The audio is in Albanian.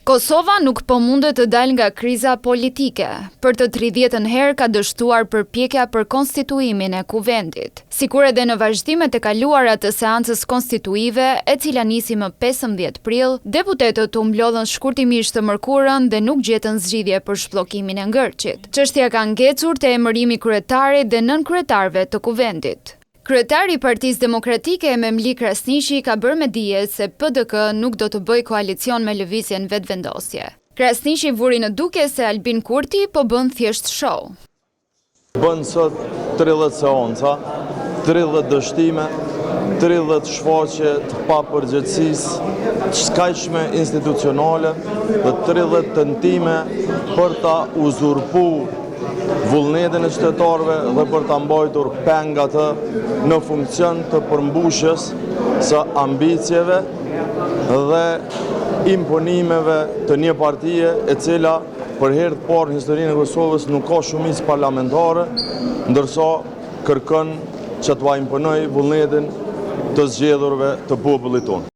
Kosova nuk po mundet të dalë nga kriza politike. Për të 30-ën herë ka dështuar përpjekja për konstituimin e kuvendit. Sikur edhe në vazhdimet e kaluara të seancës konstituive, e cila nisi më 15 prill, deputetët u mblodhën shkurtimisht të mërkurën dhe nuk gjetën zgjidhje për shpllokimin e ngërçit. Çështja ka ngecur te emërimi i kryetarit dhe nënkretarëve të kuvendit. Kryetari i Partisë Demokratike Memli Krasniqi ka bërë me dije se PDK nuk do të bëjë koalicion me lëvizjen vetvendosje. Krasniqi vuri në duke se Albin Kurti po bën thjesht show. Bën sot 30 seanca, 30 dështime, 30 shfaqje të papërgjegjësisë, të skajshme institucionale dhe 30 tentime për ta uzurpuar vullnetin e qytetarëve dhe për ta mbajtur pengat në funksion të përmbushjes së ambicieve dhe imponimeve të një partie e cila për herë të parë në historinë e Kosovës nuk ka shumicë parlamentare, ndërsa kërkon që t'ua imponojë vullnetin të zgjedhurve të popullit tonë.